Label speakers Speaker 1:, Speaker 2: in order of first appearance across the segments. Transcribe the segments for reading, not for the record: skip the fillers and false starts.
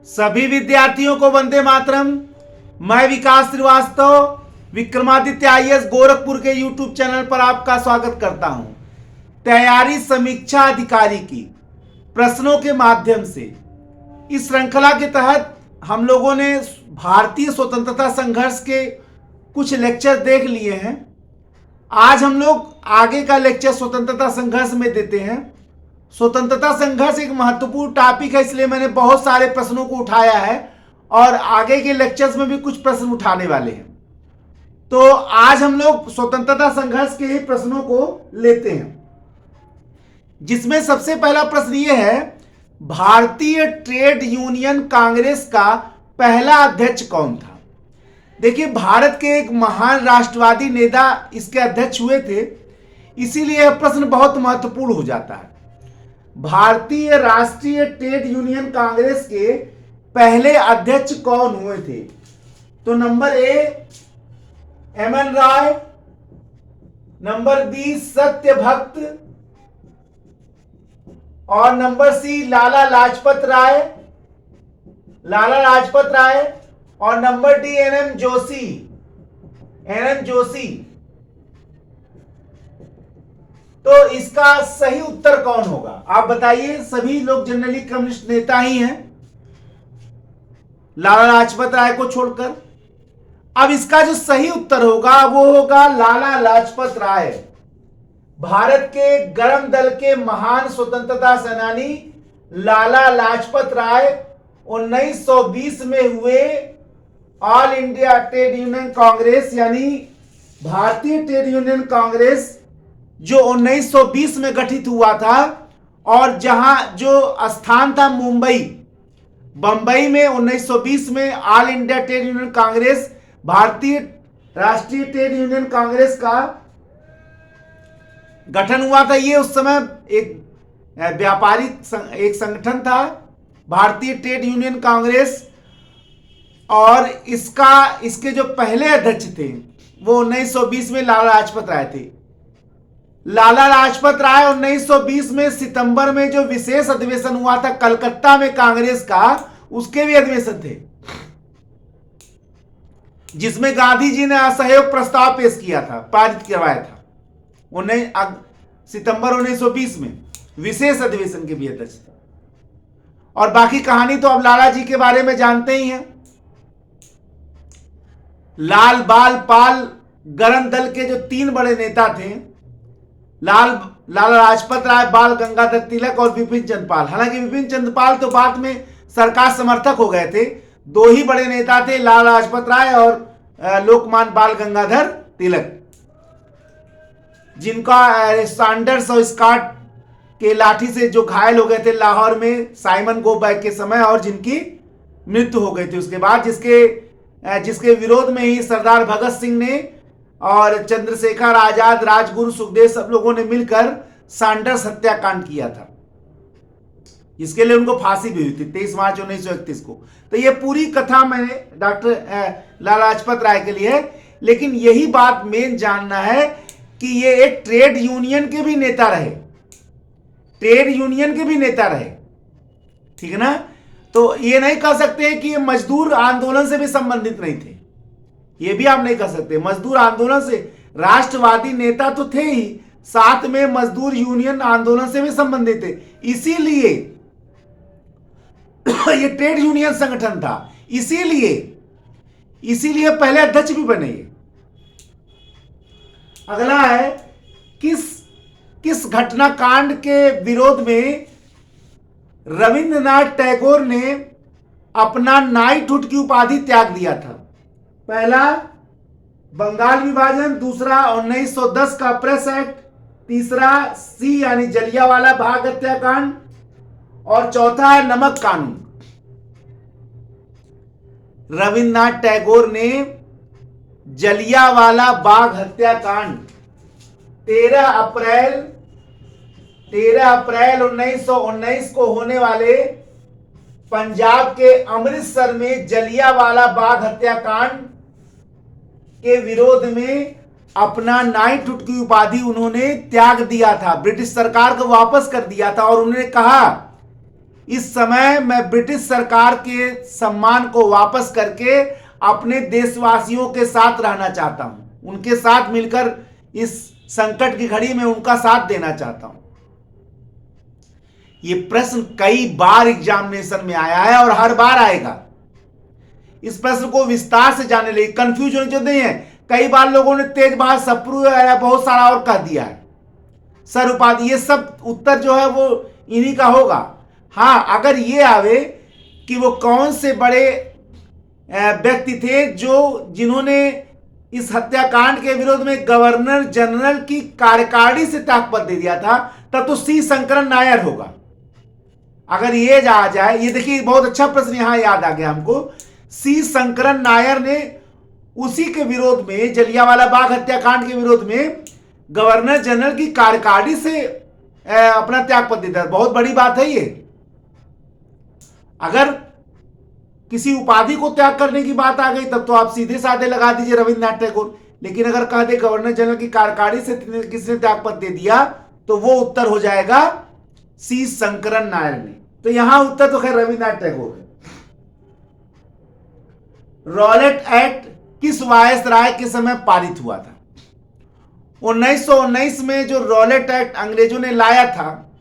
Speaker 1: सभी विद्यार्थियों को वंदे मातरम। मैं विकास श्रीवास्तव विक्रमादित्य आईएएस गोरखपुर के यूट्यूब चैनल पर आपका स्वागत करता हूं। तैयारी समीक्षा अधिकारी की प्रश्नों के माध्यम से इस श्रृंखला के तहत हम लोगों ने भारतीय स्वतंत्रता संघर्ष के कुछ लेक्चर देख लिए हैं। आज हम लोग आगे का लेक्चर स्वतंत्रता संघर्ष में देते हैं। स्वतंत्रता संघर्ष एक महत्वपूर्ण टॉपिक है, इसलिए मैंने बहुत सारे प्रश्नों को उठाया है और आगे के लेक्चर्स में भी कुछ प्रश्न उठाने वाले हैं। तो आज हम लोग स्वतंत्रता संघर्ष के ही प्रश्नों को लेते हैं, जिसमें सबसे पहला प्रश्न यह है, भारतीय ट्रेड यूनियन कांग्रेस का पहला अध्यक्ष कौन था? देखिए, भारत के एक महान राष्ट्रवादी नेता इसके अध्यक्ष हुए थे, इसीलिए यह प्रश्न बहुत महत्वपूर्ण हो जाता है। भारतीय राष्ट्रीय ट्रेड यूनियन कांग्रेस के पहले अध्यक्ष कौन हुए थे? तो number A M N Roy, number B Satyabhakt और नंबर सी लाला लाजपत राय और नंबर डी एनएम जोशी। तो इसका सही उत्तर कौन होगा आप बताइए। सभी लोग जनरली कम्युनिस्ट नेता ही हैं, लाला लाजपत राय को छोड़कर। अब इसका जो सही उत्तर होगा वो होगा लाला लाजपत राय। भारत के गरम दल के महान स्वतंत्रता सेनानी लाला लाजपत राय 1920 में हुए all India trade union Congress यानी भारतीय ट्रेड यूनियन कांग्रेस जो 1920 में गठित हुआ था और जहां जो स्थान था बंबई में 1920 में all India trade union Congress, भारतीय राष्ट्रीय ट्रेड यूनियन कांग्रेस का गठन हुआ था। ये उस समय एक व्यापारिक एक संगठन था, भारतीय ट्रेड यूनियन कांग्रेस, और इसके जो पहले अध्यक्ष थे वो 1920 में लाला लाजपत राय थे। लाला लाजपत राय 1920 में सितंबर में जो विशेष अधिवेशन हुआ था कलकत्ता में कांग्रेस का, उसके भी अधिवेशन थे, जिसमें गांधी जी ने असहयोग प्रस्ताव पेश किया था, पारित करवाया था। सितंबर 1920 में विशेष अधिवेशन के भी अध्यक्ष था। और बाकी कहानी तो अब लाला जी के बारे में जानते ही हैं। लाल बाल पाल गरम दल के जो तीन बड़े नेता थे, लाला लाजपत राय, बाल गंगाधर तिलक और विपिन चंद्र पाल। हालांकि विपिन चंद्र पाल तो बाद में सरकार समर्थक हो गए थे। दो ही बड़े नेता थे, लाला लाजपत राय और लोकमान्य बाल गंगाधर तिलक, जिनका सैंडर्स और स्कॉट के लाठी से जो घायल हो गए थे लाहौर में साइमन गो बैक के समय, और जिनकी मृत्यु हो गई थी उसके बाद, जिसके विरोध में ही सरदार भगत सिंह ने और चंद्रशेखर आजाद, राजगुरु, सुखदेव सब लोगों ने मिलकर सैंडर्स हत्याकांड किया था, जिसके लिए उनको फांसी भी हुई थी 23 मार्च 1931 को। तो ये पूरी कथा मैंने डॉक्टर लाला लाजपत राय के लिए है, लेकिन यही बात मेन जानना है कि ये एक ट्रेड यूनियन के भी नेता रहे, ठीक है ना। तो ये नहीं कह सकते कि ये मजदूर आंदोलन से भी संबंधित नहीं थे, ये भी आप नहीं कह सकते। मजदूर आंदोलन से, राष्ट्रवादी नेता तो थे ही, साथ में मजदूर यूनियन आंदोलन से भी संबंधित थे, इसीलिए ये ट्रेड यूनियन संगठन था, इसीलिए पहले अध्यक्ष भी बने। अगला है, किस घटनाकांड के विरोध में रविंद्रनाथ टैगोर ने अपना नाइटहुड की उपाधि त्याग दिया था? पहला बंगाल विभाजन, दूसरा 1910 का प्रेस एक्ट, तीसरा सी यानी जलियांवाला बाग हत्याकांड, और चौथा है नमक कानून। रविंद्रनाथ टैगोर ने जलियांवाला बाग हत्याकांड 13 अप्रैल 1919 को होने वाले पंजाब के अमृतसर में जलियांवाला बाग हत्याकांड के विरोध में अपना नाइटहुड की उपाधि उन्होंने त्याग दिया था, ब्रिटिश सरकार को वापस कर दिया था, और उन्होंने कहा इस समय मैं ब्रिटिश सरकार के सम्मान को वापस करके अपने देशवासियों के साथ रहना चाहता हूं, उनके साथ मिलकर इस संकट की घड़ी में उनका साथ देना चाहता हूं। यह प्रश्न कई बार एग्जामिनेशन में आया है और हर बार आएगा। इस प्रश्न को विस्तार से जानने लगे, कंफ्यूज होने जो नहीं है। कई बार लोगों ने तेज बहादुर सप्रू बहुत सारा और कह दिया है, सर उपाधि, ये सब उत्तर जो है वो इन्हीं का होगा। हाँ, अगर ये आवे कि वो कौन से बड़े व्यक्ति थे जिन्होंने इस हत्याकांड के विरोध में गवर्नर जनरल की कार्यकारिणी से त्यागपत्र दे दिया था, तब तो सी शंकरन नायर होगा। अगर ये आ जाए, ये देखिए बहुत अच्छा प्रश्न यहां याद आ गया हमको। सी शंकरन नायर ने उसी के विरोध में, जलियांवाला बाग हत्याकांड के विरोध में गवर्नर जनरल की कार्यकारिणी से अपना त्यागपत्र देता है। बहुत बड़ी बात है ये। अगर किसी उपाधि को त्याग करने की बात आ गई तब तो आप सीधे साधे लगा दीजिए रविंद्रनाथ टैगोर। लेकिन अगर कह दे गवर्नर जनरल की कार्यकारिणी से किसने त्यागपत्र दे दिया, तो वो उत्तर हो जाएगा सी शंकरन नायर ने। तो यहां उत्तर तो खैर रविंद्रनाथ टैगोर है। रॉलेट एक्ट किस वायसराय के समय पारित हुआ था? 1919 में जो रॉलेट एक्ट अंग्रेजों ने लाया था,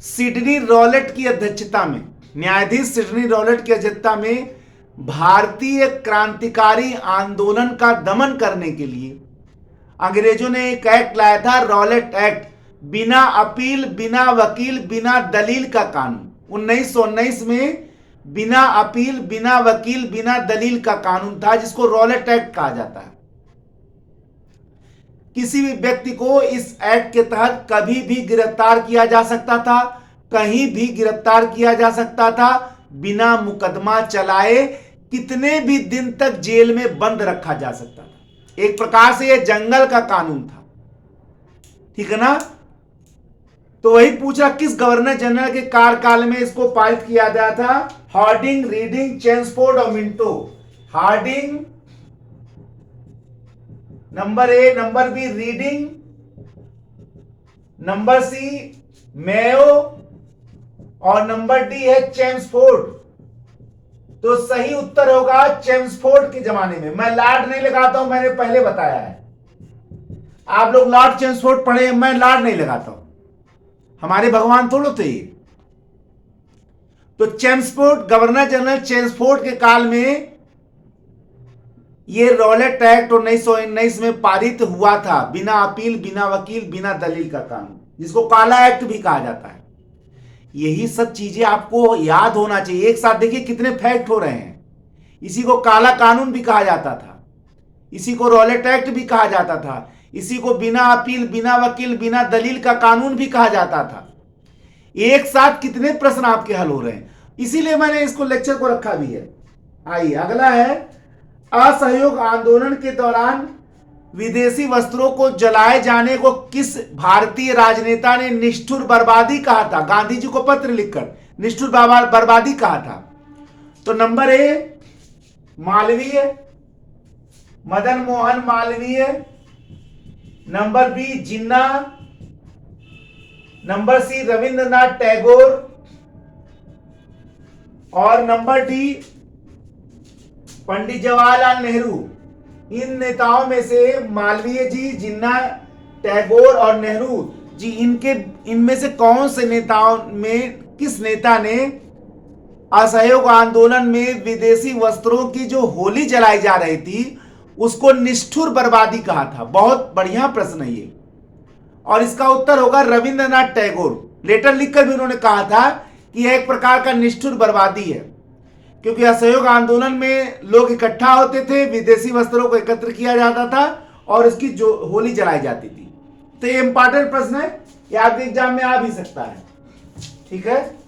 Speaker 1: सिडनी रॉलेट की अध्यक्षता में, न्यायाधीश सिडनी रॉलेट की अध्यक्षता में भारतीय क्रांतिकारी आंदोलन का दमन करने के लिए अंग्रेजों ने एक एक्ट लाया था, रॉलेट एक्ट, बिना अपील, बिना वकील, बिना दलील का कानून। 1919 में बिना अपील, बिना वकील, बिना दलील का कानून था, जिसको रॉलेट एक्ट कहा जाता है। किसी भी व्यक्ति को इस एक्ट के तहत कभी भी गिरफ्तार किया जा सकता था, कहीं भी गिरफ्तार किया जा सकता था, बिना मुकदमा चलाए कितने भी दिन तक जेल में बंद रखा जा सकता था। एक प्रकार से यह जंगल का कानून था, ठीक है ना। तो वही पूछा किस गवर्नर जनरल के कार्यकाल में इसको पारित किया गया था? हार्डिंग, रीडिंग, चेम्सफोर्ड और Minto. Harding number A, number B Reading, number C Mayo और नंबर डी है चेम्सफोर्ड। तो सही उत्तर होगा चेम्सफोर्ड के जमाने में। मैं लॉर्ड नहीं लगाता हूं, मैंने पहले बताया है। आप लोग लॉर्ड चेम्सफोर्ड पढ़े, मैं लॉर्ड नहीं लगाता हूं, हमारे भगवान थोड़ो थे। तो चेम्सफोर्ड, गवर्नर जनरल चेम्सफोर्ड के काल में यह रॉलेट एक्ट 1919 में पारित हुआ था, बिना अपील, बिना वकील, बिना दलील का कानून, जिसको काला एक्ट भी कहा जाता है। यही सब चीजें आपको याद होना चाहिए। एक साथ देखिए कितने फैक्ट हो रहे हैं। इसी को काला कानून भी कहा जाता था, इसी को रॉलेट एक्ट भी कहा जाता था, इसी को बिना अपील, बिना वकील, बिना दलील का कानून भी कहा जाता था। एक साथ कितने प्रश्न आपके हल हो रहे हैं, इसीलिए मैंने इसको लेक्चर को रखा भी है। आइए अगला है, असहयोग आंदोलन के दौरान विदेशी वस्त्रों को जलाए जाने को किस भारतीय राजनेता ने निष्ठुर बर्बादी कहा था? गांधी जी को पत्र लिखकर निष्ठुर बर्बादी कहा था। तो number A Malviya, Madan Mohan Malviya, number B Jinnah, number C Rabindranath Tagore और नंबर डी पंडित जवाहरलाल नेहरू। इन नेताओं में से मालवीय जी, जिन्ना, टैगोर और नेहरू जी, इनमें से कौन से नेताओं में, किस नेता ने असहयोग आंदोलन में विदेशी वस्त्रों की जो होली जलाई जा रही थी उसको निष्ठुर बर्बादी कहा था? बहुत बढ़िया प्रश्न है ये, और इसका उत्तर होगा रविंद्रनाथ टैगोर। लेटर लिखकर भी उन्होंने कहा था कि यह एक प्रकार का निष्ठुर बर्बादी है, क्योंकि असहयोग आंदोलन में लोग इकट्ठा होते थे, विदेशी वस्त्रों को एकत्र किया जाता था और इसकी जो होली जलाई जाती थी। तो ये इंपॉर्टेंट प्रश्न है, ये आपके एग्जाम में आ भी सकता है, ठीक है।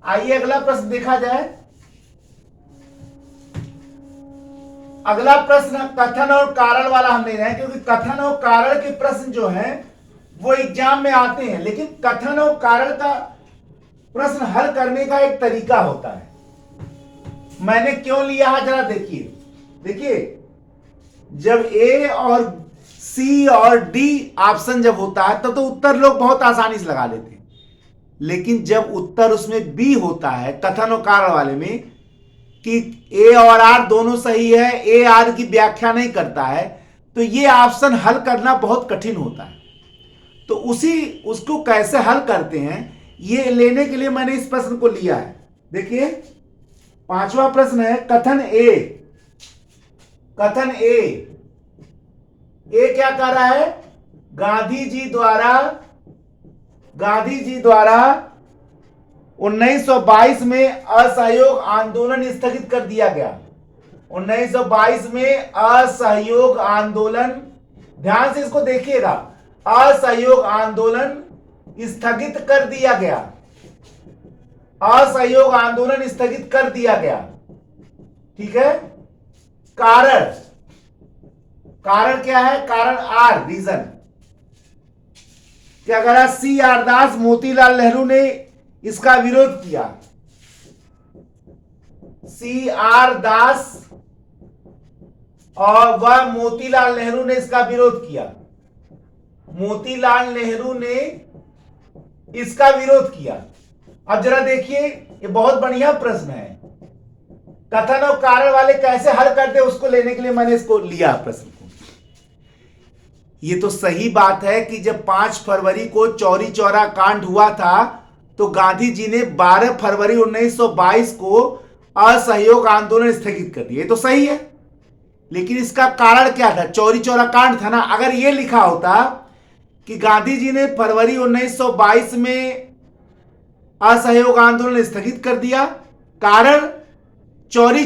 Speaker 1: आइए अगला प्रश्न देखा जाए। अगला प्रश्न कथन और कारण वाला हम ले रहे हैं, क्योंकि कथन और कारण के प्रश्न जो हैं वो एग्जाम में आते हैं, लेकिन कथन और कारण का प्रश्न हल करने का एक तरीका होता है। मैंने क्यों लिया है जरा देखिए। देखिए, जब ए और सी और डी ऑप्शन जब होता है तब तो उत्तर लोग बहुत आसानी से लगा लेते हैं, लेकिन जब उत्तर उसमें बी होता है कथन और कारण वाले में कि ए और आर दोनों सही है, ए आर की व्याख्या नहीं करता है, तो ये ऑप्शन हल करना बहुत कठिन होता है। तो उसको कैसे हल करते हैं ये लेने के लिए मैंने इस प्रश्न को लिया है। देखिए 5वां प्रश्न है कथन ए क्या कह रहा है? गांधी जी द्वारा 1922 में असहयोग आंदोलन स्थगित कर दिया गया। 1922 में असहयोग आंदोलन, ध्यान से इसको देखिएगा, असहयोग आंदोलन स्थगित कर दिया गया। असहयोग आंदोलन स्थगित कर दिया गया, ठीक है। कारण क्या है? कारण आर, रीजन क्या करा? सी आर दास, मोतीलाल नेहरू ने इसका विरोध किया। सी आर दास और वह मोतीलाल नेहरू ने इसका विरोध किया। मोतीलाल नेहरू ने इसका विरोध किया। अब जरा देखिए, ये बहुत बढ़िया प्रश्न है। कथन और कारण वाले कैसे हल करते उसको लेने के लिए मैंने इसको लिया प्रश्न को। ये तो सही बात है कि जब 5 फरवरी को चौरी चौरा कांड हुआ था तो गांधी जी ने 12 फरवरी 1922 को असहयोग आंदोलन स्थगित कर दिया, ये तो सही है। लेकिन इसका कारण क्या था? चौरी चौरा कांड था ना। अगर ये लिखा होता कि गांधी जी ने फरवरी 1922 में असहयोग आंदोलन स्थगित कर दिया, कारण चौरी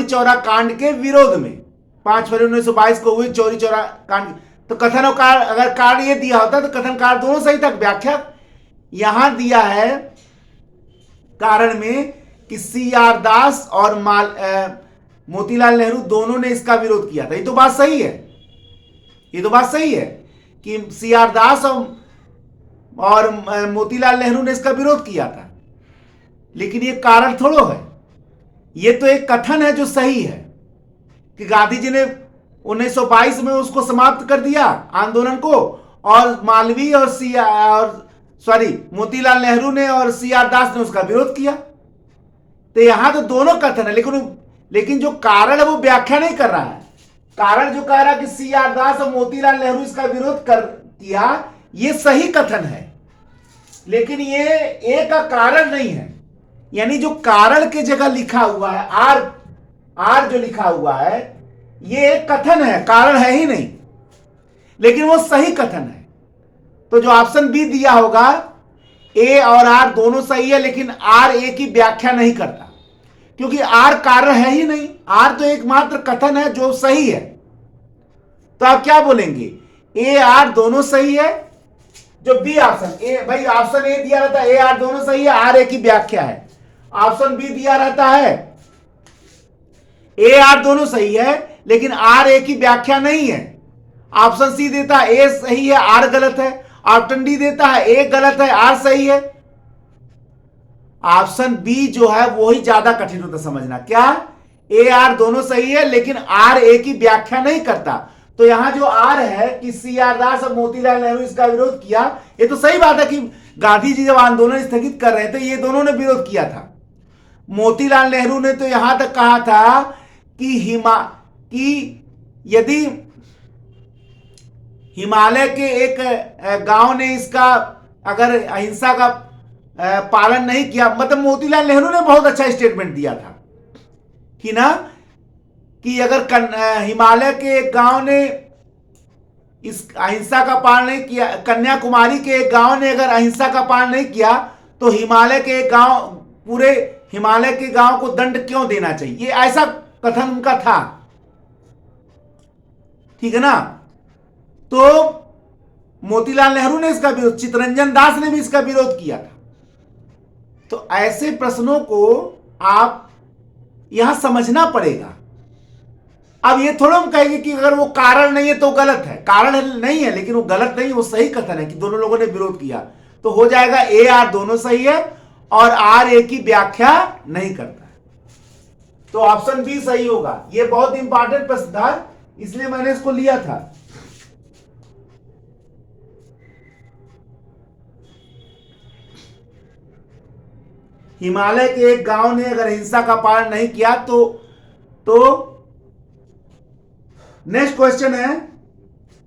Speaker 1: चौरा कांड के विरोध में, 5 फरवरी 1922 को हुए चौरी चौरा कांड, तो कथन और कारण, अगर कारण ये दिया होता तो कथन कारण दोनों सही था। व्याख्या यहां दिया है कारण में कि सी आर दास और मोतीलाल नेहरू दोनों ने इसका विरोध किया था। ये तो बात सही है, ये तो बात सही है कि सी आर दास और मोतीलाल नेहरू ने इसका विरोध किया था, लेकिन ये कारण थोड़ो है। ये तो एक कथन है जो सही है कि गांधी जी ने 1922 में उसको समाप्त कर दिया आंदोलन को, और मालवीय और मोतीलाल नेहरू ने और सी आर दास ने उसका विरोध किया। तो यहां तो दोनों कथन है, लेकिन जो कारण है वो व्याख्या नहीं कर रहा है। कारण जो कह रहा है कि सी आर दास और मोतीलाल नेहरू इसका विरोध किया, ये सही कथन है, लेकिन ये ए का कारण नहीं है। यानी जो कारण के जगह लिखा हुआ है आर जो लिखा हुआ है, ये एक कथन है, कारण है ही नहीं, लेकिन वो सही कथन है। तो जो ऑप्शन बी दिया होगा, ए और आर दोनों सही है, लेकिन आर ए की व्याख्या नहीं करता, क्योंकि आर कारण है ही नहीं। आर तो एकमात्र कथन है जो सही है। तो आप क्या बोलेंगे? ए आर दोनों सही है। जो बी ऑप्शन, ए भाई ऑप्शन ए दिया रहता है ए आर दोनों सही है, आर ए की व्याख्या है। ऑप्शन बी दिया रहता है ए आर दोनों सही है, लेकिन आर ए की व्याख्या नहीं है। ऑप्शन सी देता है ए सही है, आर गलत है। ऑप्शन डी देता है ए गलत है, आर सही है। ऑप्शन बी जो है वो ही ज्यादा कठिन होता समझना। क्या? ए आर दोनों सही है, लेकिन आर ए की व्याख्या नहीं करता। तो यहां जो आर है कि सी आर दास और मोतीलाल नेहरू इसका विरोध किया, ये तो सही बात है कि गांधी जी जब आंदोलन स्थगित कर रहे थे ये दोनों ने विरोध किया था। मोतीलाल नेहरू ने तो यहां तक कहा था कि यदि हिमालय के एक गांव ने इसका अगर अहिंसा का पालन नहीं किया, मतलब मोतीलाल नेहरू ने बहुत अच्छा स्टेटमेंट दिया था कि ना, कि अगर हिमालय के एक गांव ने इस अहिंसा का पालन नहीं किया, कन्याकुमारी के एक गांव ने अगर अहिंसा का पालन नहीं किया, तो हिमालय के एक गांव, पूरे हिमालय के गांव को दंड क्यों देना चाहिए, ये ऐसा कथन उनका था, ठीक है ना। तो मोतीलाल नेहरू ने इसका विरोध, चित्तरंजन दास ने भी इसका विरोध किया था। तो ऐसे प्रश्नों को आप यहां समझना पड़ेगा। अब ये थोड़ा हम कहेंगे कि अगर वो कारण नहीं है तो गलत है। कारण नहीं है, लेकिन वो गलत नहीं, वो सही कथन है कि दोनों लोगों ने विरोध किया। तो हो जाएगा ए आर दोनों सही है और आर ए की व्याख्या नहीं करता है। तो ऑप्शन बी सही होगा। ये बहुत इंपॉर्टेंट प्रश्न था, इसलिए मैंने इसको लिया था। हिमालय के एक गांव ने अगर हिंसा का पालन नहीं किया तो नेक्स्ट क्वेश्चन है,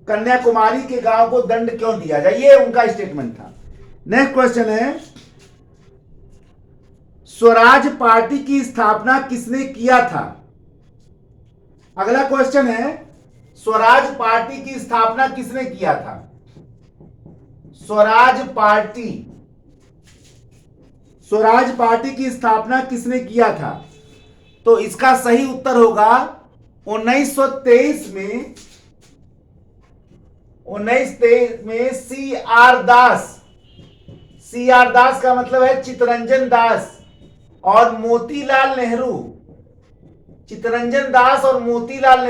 Speaker 1: कन्याकुमारी के गांव को दंड क्यों दिया जाए, ये उनका स्टेटमेंट था। नेक्स्ट क्वेश्चन है, स्वराज पार्टी की स्थापना किसने किया था। अगला क्वेश्चन है, स्वराज पार्टी की स्थापना किसने किया था। स्वराज पार्टी की स्थापना किसने किया था। तो इसका सही उत्तर होगा 1923 में सी आर दास का मतलब है चित्तरंजन दास और मोतीलाल नेहरू। चित्तरंजन दास और मोतीलाल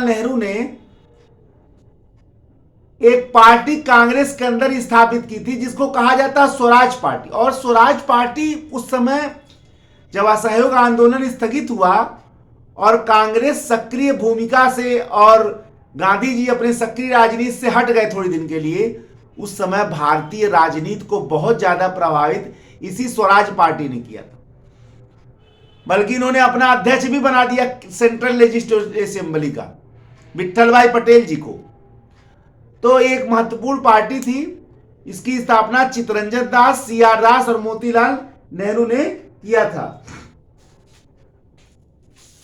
Speaker 1: नेहरू ने एक पार्टी कांग्रेस के अंदर स्थापित की थी जिसको कहा जाता है स्वराज पार्टी। और स्वराज पार्टी उस समय जब असहयोग आंदोलन स्थगित हुआ और कांग्रेस सक्रिय भूमिका से और गांधी जी अपने सक्रिय राजनीति से हट गए थोड़ी दिन के लिए, उस समय भारतीय राजनीति को बहुत ज्यादा प्रभावित इसी स्वराज पार्टी ने किया था। बल्कि इन्होंने अपना अध्यक्ष भी बना दिया सेंट्रल लेजिस्लेटिव असेंबली का, विट्ठल भाई पटेल जी को। तो एक महत्वपूर्ण पार्टी थी। इसकी स्थापना चित्तरंजन दास, सी आर दास और मोतीलाल नेहरू ने किया था।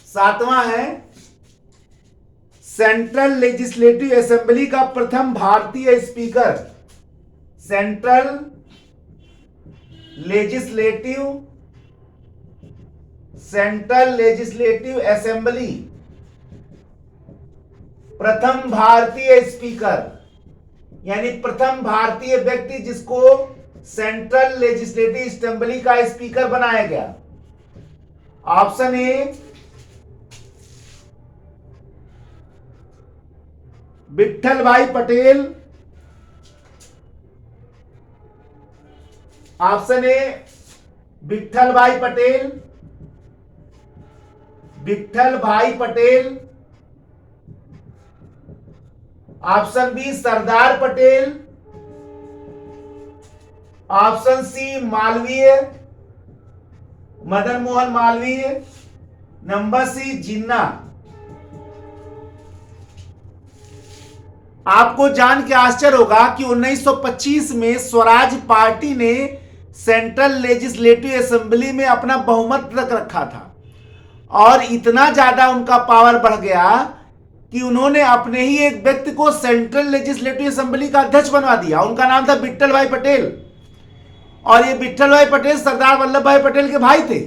Speaker 1: 7वां है, सेंट्रल लेजिस्लेटिव असेंबली का प्रथम भारतीय स्पीकर। सेंट्रल लेजिस्लेटिव असेंबली प्रथम भारतीय स्पीकर, यानी प्रथम भारतीय व्यक्ति जिसको सेंट्रल लेजिस्लेटिव असेंबली का स्पीकर बनाया गया। Option A Vitthal Bhai Patel, option A Vitthal Bhai Patel, option B Sardar Patel, option C Malaviya, Madan Mohan Malviya, number C Jinnah. आपको जान के आश्चर्य होगा कि 1925 में स्वराज पार्टी ने सेंट्रल लेजिस्लेटिव असेंबली में अपना बहुमत तक रखा था और इतना ज्यादा उनका पावर बढ़ गया कि उन्होंने अपने ही एक व्यक्ति को सेंट्रल लेजिस्लेटिव असेंबली का अध्यक्ष बनवा दिया। उनका नाम था विट्ठल भाई पटेल और ये विट्ठल भाई पटेल सरदार वल्लभ भाई पटेल के भाई थे।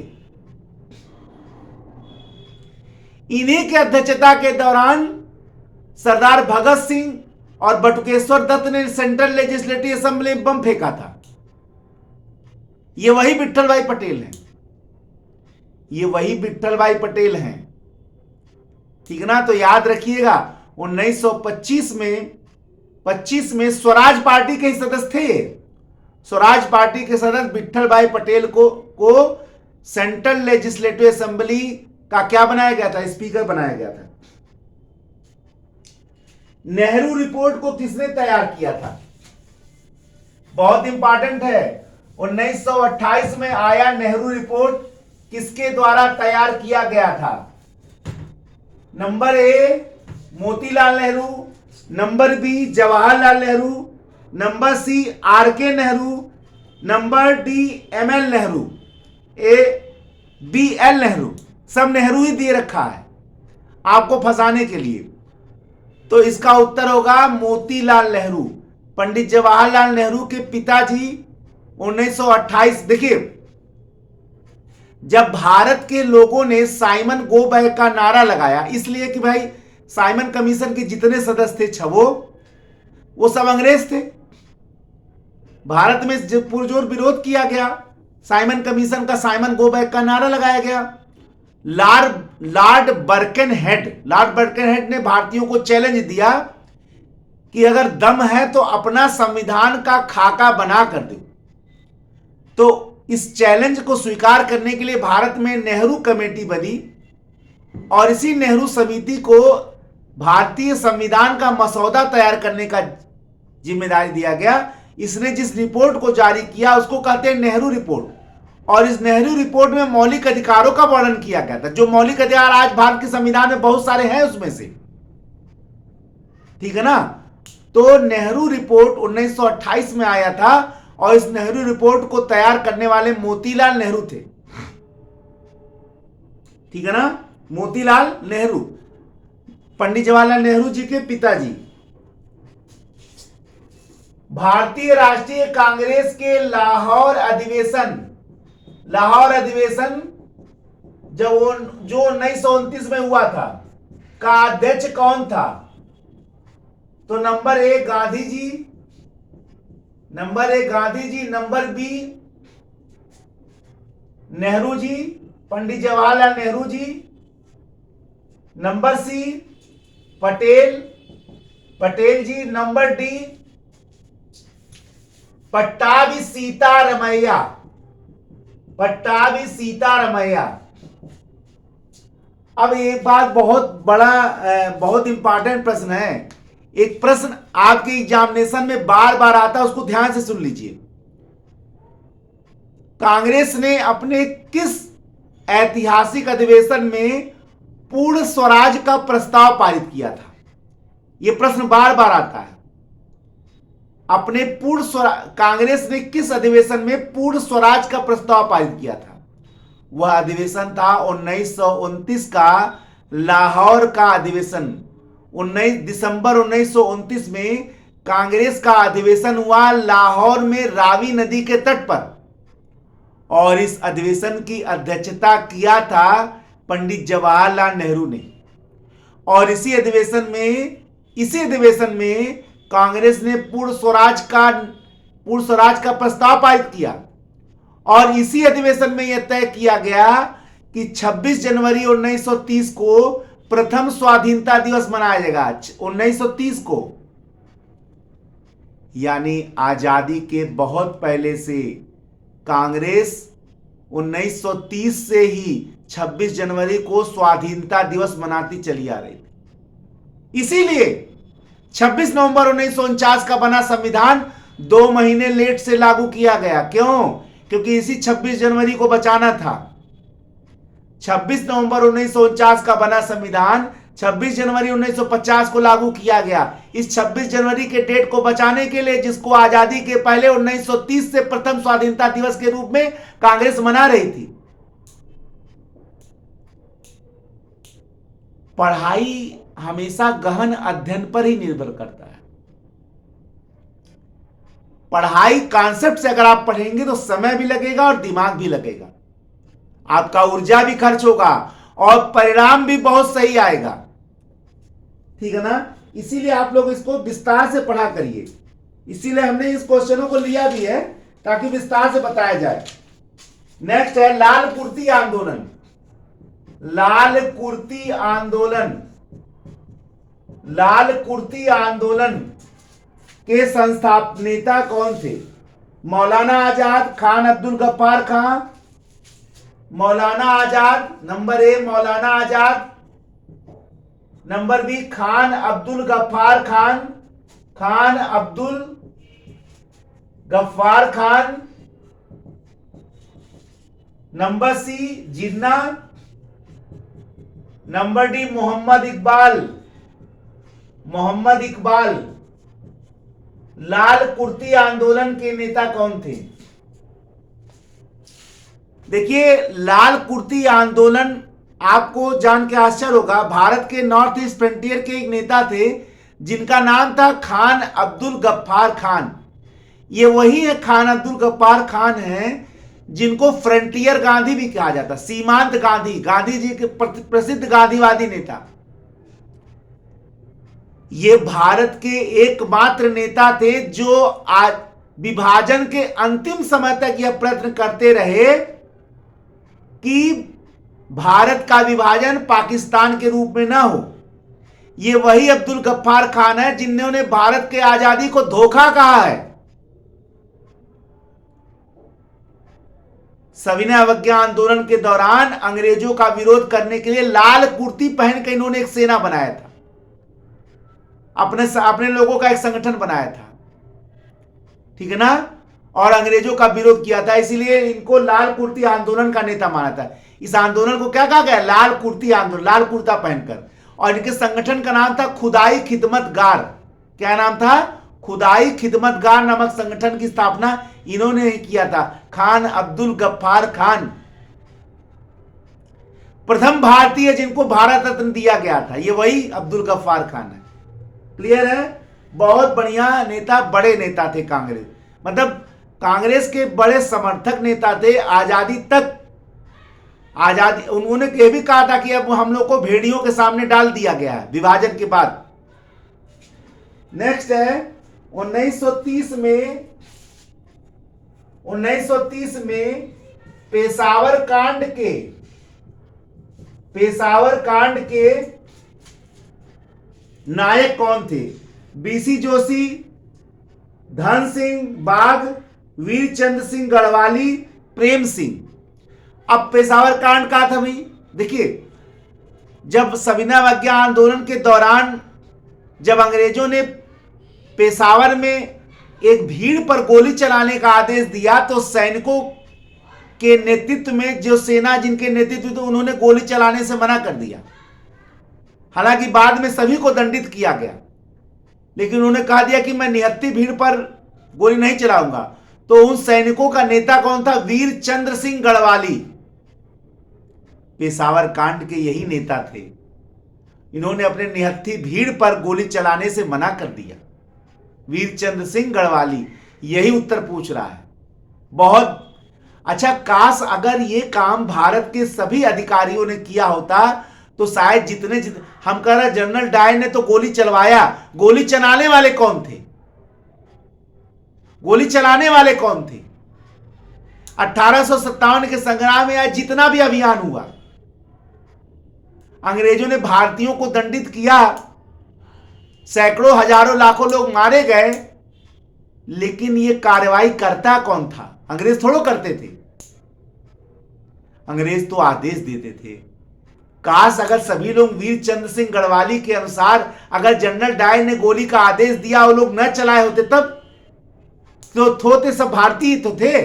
Speaker 1: इन्हीं के अध्यक्षता के दौरान सरदार भगत सिंह और बटुकेश्वर दत्त ने सेंट्रल लेजिस्लेटिव असेंबली में बम फेंका था। ये वही विट्ठल भाई पटेल हैं, ठीक ना। तो याद रखिएगा 1925 में स्वराज पार्टी के सदस्य थे। स्वराज पार्टी के सदस्य विट्ठल भाई पटेल को सेंट्रल लेजिस्लेटिव असेंबली का क्या बनाया गया था, स्पीकर बनाया गया था। नेहरू रिपोर्ट को किसने तैयार किया था, बहुत इंपॉर्टेंट है। 1928 में आया नेहरू रिपोर्ट किसके द्वारा तैयार किया गया था। Number A Motilal Nehru, number B Jawaharlal Nehru, number C R K Nehru, number D M L Nehru, A B L Nehru. सब नेहरू ही दे रखा है आपको फंसाने के लिए। तो इसका उत्तर होगा मोतीलाल नेहरू, पंडित जवाहरलाल नेहरू के पिताजी। 1928 देखिए, जब भारत के लोगों ने साइमन गो बैक का नारा लगाया, इसलिए कि भाई साइमन कमीशन के जितने सदस्य थे छवो, वो सब अंग्रेज थे। भारत में पुरजोर विरोध किया गया साइमन कमीशन का, साइमन गो बैक का नारा लगाया गया। लॉर्ड बर्कनहेड ने भारतीयों को चैलेंज दिया कि अगर दम है तो अपना संविधान का खाका बना कर दो। तो इस चैलेंज को स्वीकार करने के लिए भारत में नेहरू कमेटी बनी और इसी नेहरू समिति को भारतीय संविधान का मसौदा तैयार करने का जिम्मेदारी दिया गया। इसने जिस रिपोर्ट को जारी किया उसको कहते हैं नेहरू रिपोर्ट, और इस नेहरू रिपोर्ट में मौलिक अधिकारों का वर्णन किया गया था। जो मौलिक अधिकार आज भारत के संविधान में बहुत सारे हैं उसमें से, ठीक है ना। तो नेहरू रिपोर्ट 1928 में आया था, और इस नेहरू रिपोर्ट को तैयार करने वाले मोतीलाल नेहरू थे, ठीक है ना, मोतीलाल नेहरू, पंडित जवाहरलाल नेहरू जी के पिताजी। भारतीय राष्ट्रीय कांग्रेस के लाहौर अधिवेशन जब जो 1929 में हुआ था, का अध्यक्ष कौन था? तो number A Gandhi ji, number B Nehru ji, Pandit Jawaharlal Nehru ji, number C Patel ji, number D Pattabhi Sitaramayya. अब एक बात बहुत इंपॉर्टेंट प्रश्न है, एक प्रश्न आपके एग्जामिनेशन में बार बार आता है, उसको ध्यान से सुन लीजिए। कांग्रेस ने अपने किस ऐतिहासिक अधिवेशन में पूर्ण स्वराज का प्रस्ताव पारित किया था? यह प्रश्न बार बार आता है। कांग्रेस ने किस अधिवेशन में पूर्ण स्वराज का प्रस्ताव पारित किया था? वह अधिवेशन था 1929 का लाहौर का अधिवेशन। 19 दिसंबर 1929 में कांग्रेस का अधिवेशन हुआ लाहौर में रावी नदी के तट पर, और इस अधिवेशन की अध्यक्षता किया था पंडित जवाहरलाल नेहरू ने। और इसी अधिवेशन में कांग्रेस ने पूर्ण स्वराज का प्रस्ताव पारित किया, और इसी अधिवेशन में यह तय किया गया कि 26 जनवरी 1930 को प्रथम स्वाधीनता दिवस मनाया जाएगा। 1930 को, यानी आजादी के बहुत पहले से कांग्रेस 1930 से ही 26 जनवरी को स्वाधीनता दिवस मनाती चली आ रही थी। इसीलिए 26 नवंबर 1949 का बना संविधान 2 महीने लेट से लागू किया गया। क्यों? क्योंकि इसी 26 जनवरी को बचाना था। 26 नवंबर 1949 का बना संविधान 26 जनवरी 1950 को लागू किया गया। इस 26 जनवरी के डेट को बचाने के लिए, जिसको आजादी के पहले 1930 से प्रथम स्वाधीनता दिवस के रूप में कांग्रेस मना रही थी। पढ़ाई हमेशा गहन अध्ययन पर ही निर्भर करता है। पढ़ाई कॉन्सेप्ट से अगर आप पढ़ेंगे तो समय भी लगेगा और दिमाग भी लगेगा, आपका ऊर्जा भी खर्च होगा, और परिणाम भी बहुत सही आएगा, ठीक है ना। इसीलिए आप लोग इसको विस्तार से पढ़ा करिए। इसीलिए हमने इस क्वेश्चनों को लिया भी है ताकि विस्तार से बताया जाए। नेक्स्ट है लाल कुर्ती आंदोलन। लाल कुर्ती आंदोलन के संस्थापक नेता कौन थे? मौलाना आजाद, खान अब्दुल गफ्फार खान, मौलाना Azad, number A Maulana Azad, number B Khan Abdul Ghaffar Khan, number C Jinnah, number D Mohammad Iqbal. लाल कुर्ती आंदोलन के नेता कौन थे? देखिए, लाल कुर्ती आंदोलन आपको जान के आश्चर्य होगा, भारत के नॉर्थ ईस्ट फ्रंटियर के एक नेता थे जिनका नाम था खान अब्दुल गफ्फार खान। ये वही है खान अब्दुल गफ्फार खान हैं जिनको फ्रंटियर गांधी भी कहा जाता, सीमांत गांधी जी के प्रसिद्ध गांधीवादी नेता। ये भारत के एकमात्र नेता थे जो आज विभाजन के अंतिम समय तक यह प्रयत्न करते रहे कि भारत का विभाजन पाकिस्तान के रूप में ना हो। ये वही अब्दुल गफ्फार खान है जिन्होंने भारत के आजादी को धोखा कहा है। सविनय अवज्ञा आंदोलन के दौरान अंग्रेजों का विरोध करने के लिए लाल कुर्ती पहन के इन्होंने एक सेना बनाया था, अपने लोगों का एक संगठन बनाया था। ठीक है ना, और अंग्रेजों का विरोध किया था, इसीलिए इनको लाल कुर्ती आंदोलन का नेता माना था। इस आंदोलन को क्या कहा गया? लाल कुर्ती आंदोलन, लाल कुर्ता पहनकर। और इनके संगठन का नाम था खुदाई खिदमतगार। क्या नाम था? खुदाई खिदमतगार नामक संगठन की स्थापना इन्होंने किया था। खान अब्दुल गफ्फार खान प्रथम भारतीय जिनको भारत रत्न दिया गया था, ये वही अब्दुल गफ्फार खान है। क्लियर है? बहुत बढ़िया नेता, बड़े नेता थे कांग्रेस, मतलब कांग्रेस के बड़े समर्थक नेता थे आजादी तक। आजादी, उन्होंने यह भी कहा था कि अब हम लोग को भेड़ियों के सामने डाल दिया गया है विभाजन के बाद। नेक्स्ट है 1930 में पेशावर कांड के नायक कौन थे? बीसी जोशी, धन सिंह बाघ, वीर चंद्र सिंह गढ़वाली, प्रेम सिंह। अब पेशावर कांड का था भाई, देखिए जब सविनय अवज्ञा आंदोलन के दौरान जब अंग्रेजों ने पेशावर में एक भीड़ पर गोली चलाने का आदेश दिया तो सैनिकों के नेतृत्व में जो सेना जिनके नेतृत्व में, उन्होंने गोली चलाने से मना कर दिया। हालांकि बाद में सभी को दंडित किया गया, लेकिन उन्होंने कहा दिया कि मैं निहत्थी भीड़ पर गोली नहीं चलाऊंगा। तो उन सैनिकों का नेता कौन था? वीर चंद्र सिंह गढ़वाली। पेशावर कांड के यही नेता थे। इन्होंने अपने निहत्थी भीड़ पर गोली चलाने से मना कर दिया। वीर चंद्र सिंह गढ़वाली, यही उत्तर पूछ रहा है। बहुत अच्छा, काश अगर ये काम भारत के सभी अधिकारियों ने किया होता तो शायद जितने हम कह रहे जनरल डायर ने तो गोली चलवाया, गोली चलाने वाले कौन थे? गोली चलाने वाले कौन थे? 1857 के संग्राम में आज जितना भी अभियान हुआ, अंग्रेजों ने भारतीयों को दंडित किया, सैकड़ों हजारों लाखों लोग मारे गए, लेकिन ये कार्रवाई करता कौन था? अंग्रेज थोड़ो करते थे, अंग्रेज तो आदेश देते थे। काश अगर सभी लोग वीर चंद्र सिंह गढ़वाली के अनुसार अगर जनरल डायर ने गोली का आदेश दिया, वो लोग न चलाए होते, तब तो थोते सब भारतीय तो थे,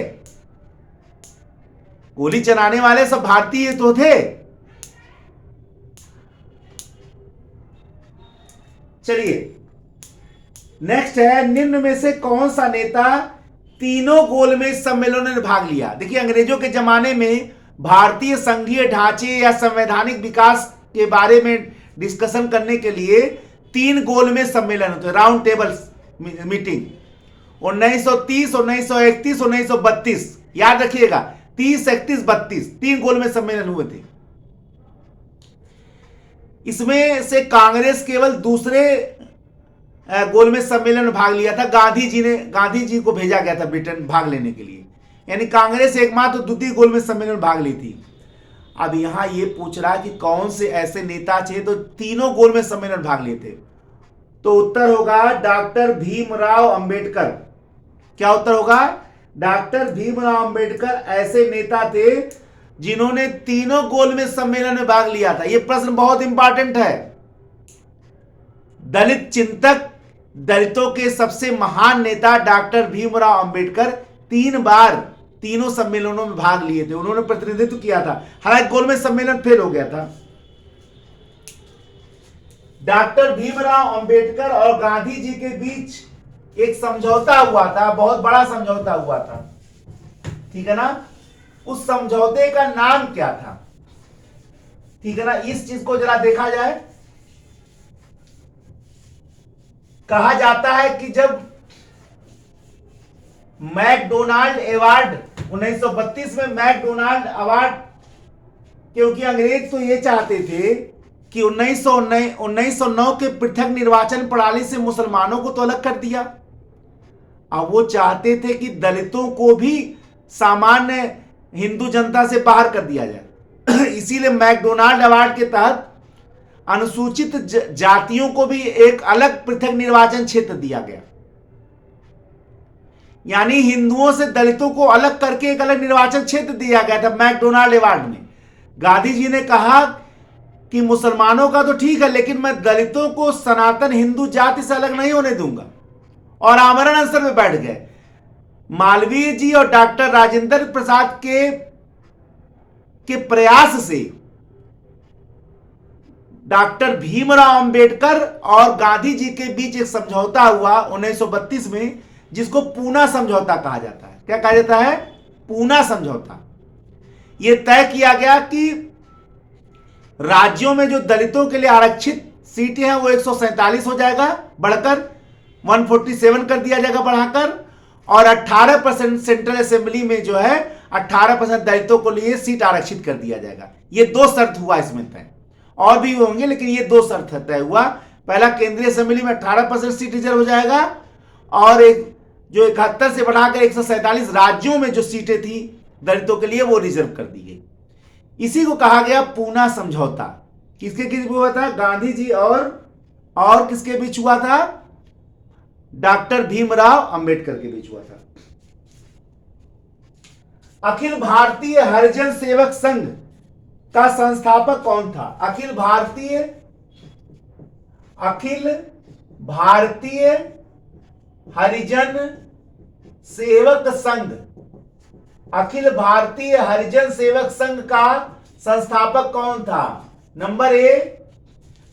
Speaker 1: गोली चलाने वाले सब भारतीय तो थे। चलिए नेक्स्ट है, निम्न में से कौन सा नेता तीनों गोलमेज सम्मेलनों में भाग लिया? देखिए अंग्रेजों के जमाने में भारतीय संघीय ढांचे या संवैधानिक विकास के बारे में डिस्कशन करने के लिए 3 गोलमेज सम्मेलन होते, राउंड टेबल मीटिंग। 1930, 1931, 1932, याद रखिएगा 30, 31, 32 3 गोलमेज सम्मेलन हुए थे। इसमें से कांग्रेस केवल दूसरे गोलमेज सम्मेलन में भाग लिया था। गांधी जी को भेजा गया था ब्रिटेन भाग लेने के लिए, यानी कांग्रेस एकमात्र द्वितीय गोलमेज सम्मेलन में भाग ली थी। अब यहां ये पूछ रहा कि कौन से ऐसे नेता थे तो तीनों गोलमेज सम्मेलन भाग लिए थे, तो उत्तर होगा डॉक्टर भीमराव अंबेडकर। क्या उत्तर होगा? डॉक्टर भीमराव अंबेडकर ऐसे नेता थे जिन्होंने तीनों गोलमेज सम्मेलन में भाग लिया था। यह प्रश्न बहुत इंपॉर्टेंट है। दलित चिंतक, दलितों के सबसे महान नेता डॉक्टर भीमराव अंबेडकर 3 बार तीनों सम्मेलनों में भाग लिए थे, उन्होंने प्रतिनिधित्व किया था। हालांकि गोलमेज सम्मेलन फेल हो गया था। डॉक्टर भीमराव अंबेडकर और गांधी जी के बीच एक समझौता हुआ था, बहुत बड़ा समझौता हुआ था, ठीक है ना? उस समझौते का नाम क्या था? ठीक है ना? इस चीज को जरा देखा जाए। कहा जाता है कि जब मैकडोनाल्ड अवार्ड 1932 में मैकडोनाल्ड अवार्ड, क्योंकि अंग्रेज तो ये चाहते थे कि 1909 के पृथक निर्वाचन प्रणाली से मुसलमानों को तो अलग कर दिया, अब वो चाहते थे कि दलितों को भी सामान्य हिंदू जनता से बाहर कर दिया जाए। इसीलिए मैकडोनाल्ड अवार्ड के तहत अनुसूचित जातियों को भी एक अलग पृथक निर्वाचन क्षेत्र दिया गया, यानी हिंदुओं से दलितों को अलग करके एक अलग निर्वाचन क्षेत्र दिया गया था मैकडोनाल्ड अवार्ड में। गांधी जी ने कहा कि मुसलमानों का तो ठीक है, लेकिन मैं दलितों को सनातन हिंदू जाति से अलग नहीं होने दूंगा, और आमरण अनशन में बैठ गए। मालवीय जी और डॉक्टर राजेंद्र प्रसाद के प्रयास से डॉक्टर भीमराव अंबेडकर और गांधी जी के बीच एक समझौता हुआ 1932 में, जिसको पूना समझौता कहा जाता है। क्या कहा जाता है? पूना समझौता। यह तय किया गया कि राज्यों में जो दलितों के लिए आरक्षित सीटें हैं वो 147 हो जाएगा बढ़कर, 147 कर दिया जाएगा बढ़ाकर, और 18% सेंट्रल असेंबली में जो है 18% दलितों को लिए सीट आरक्षित कर दिया जाएगा। ये दो शर्त हुआ इसमें तय, और भी होंगे लेकिन ये दो शर्त तय हुआ। पहला, केंद्रीय असेंबली में 18% सीट रिजर्व हो जाएगा, और एक जो 71 से बढ़ाकर 147 राज्यों में जो सीटें थी दलितों के लिए वो रिजर्व कर दी गई। इसी को कहा गया पूना समझौता। किसके बीच हुआ था? गांधी जी और किसके बीच हुआ था? डॉक्टर भीमराव अंबेडकर के बीच हुआ था। अखिल भारतीय हरिजन सेवक संघ का संस्थापक कौन था? अखिल भारतीय हरिजन सेवक संघ, अखिल भारतीय हरिजन सेवक संघ का संस्थापक कौन था? Number A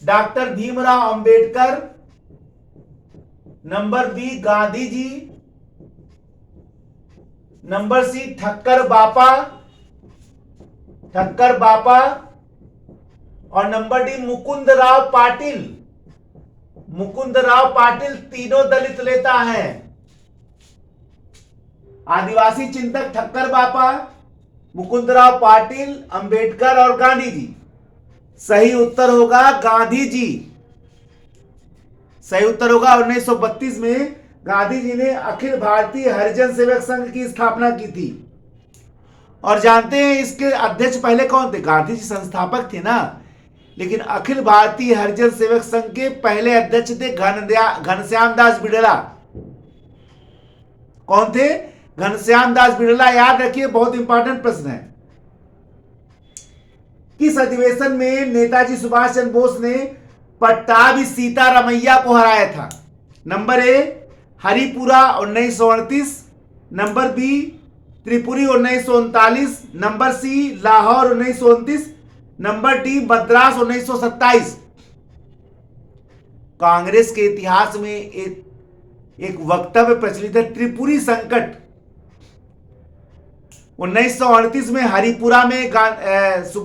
Speaker 1: doctor Bhimrao Ambedkar, number B Gandhi ji, number C Thakkar Bapa, और नंबर डी मुकुंदराव पाटिल तीनों दलित नेता हैं। आदिवासी चिंतक ठक्कर बापा, मुकुंदराव पाटिल, अंबेडकर और गांधी जी। सही उत्तर होगा गांधी जी। सही उत्तर होगा 1932 में गांधी जी ने अखिल भारतीय हरिजन सेवक संघ की स्थापना की थी। और जानते हैं इसके अध्यक्ष पहले कौन थे? गांधी जी संस्थापक थे ना, लेकिन अखिल भारतीय हरिजन सेवक संघ के पहले अध्यक्ष थे घनश्याम दास बिड़ला। कौन थे? घनश्याम दास बिड़ला। याद रखिए, बहुत इंपॉर्टेंट प्रश्न है। किस अधिवेशन में नेताजी सुभाष चंद्र बोस ने पट्टाभी सीतारामैया को हराया था? Number A Haripura 1938, number B Tripuri 1939, number C Lahore 1929, number D Madras 1927। Congress के इतिहास में एक वक्तव्य प्रचलित है, त्रिपुरी संकट। 1938 में हरिपुरा में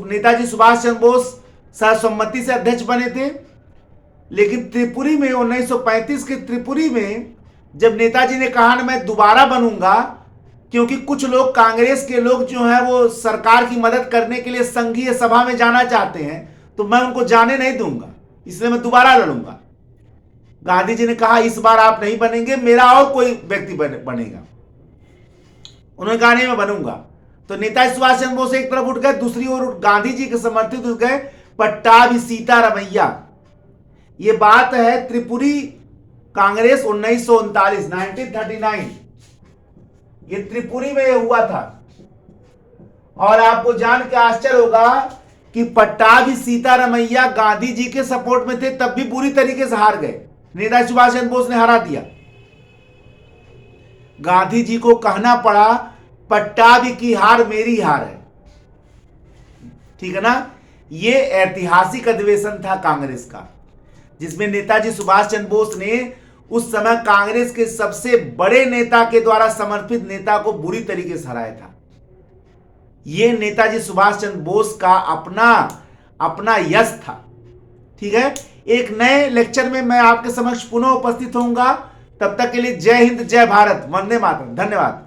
Speaker 1: नेताजी सुभाष चंद्र बोस सर्वसम्मति से अध्यक्ष बने थे, लेकिन त्रिपुरी में 1935 के त्रिपुरी में जब नेताजी ने कहा ना मैं दोबारा बनूंगा, क्योंकि कुछ लोग कांग्रेस के लोग जो हैं वो सरकार की मदद करने के लिए संघीय सभा में जाना चाहते हैं, तो मैं उनको जाने नहीं दूंगा, इसलिए मैं दोबारा लड़ूंगा। गांधी जी ने कहा इस बार आप नहीं बनेंगे, मेरा और कोई व्यक्ति बनेगा। उन्होंने कहा नहीं मैं बनूंगा। तो नेताजी सुभाष चंद्र बोस एक तरफ उठ गए, दूसरी ओर गांधी जी के समर्थित उठ गए पट्टाभी सीतारामैया। ये बात है त्रिपुरी कांग्रेस 1939 ये त्रिपुरी में हुआ था। और आपको जान के आश्चर्य होगा कि पट्टाभी सीतारामैया गांधी जी के सपोर्ट में थे, तब भी बुरी तरीके से हार गए। नेताजी सुभाष चंद्र बोस ने हरा दिया। गांधी जी को कहना पड़ा पट्टाभी की हार मेरी हार है। ठीक है ना? ये ऐतिहासिक अधिवेशन था कांग्रेस का, जिसमें नेताजी सुभाष चंद्र बोस ने उस समय कांग्रेस के सबसे बड़े नेता के द्वारा समर्थित नेता को बुरी तरीके से हराया था। यह नेताजी सुभाष चंद्र बोस का अपना यश था। ठीक है, एक नए लेक्चर में मैं आपके समक्ष पुनः उपस्थित होऊंगा। तब तक के लिए जय हिंद, जय भारत, वंदे मातरम। धन्यवाद।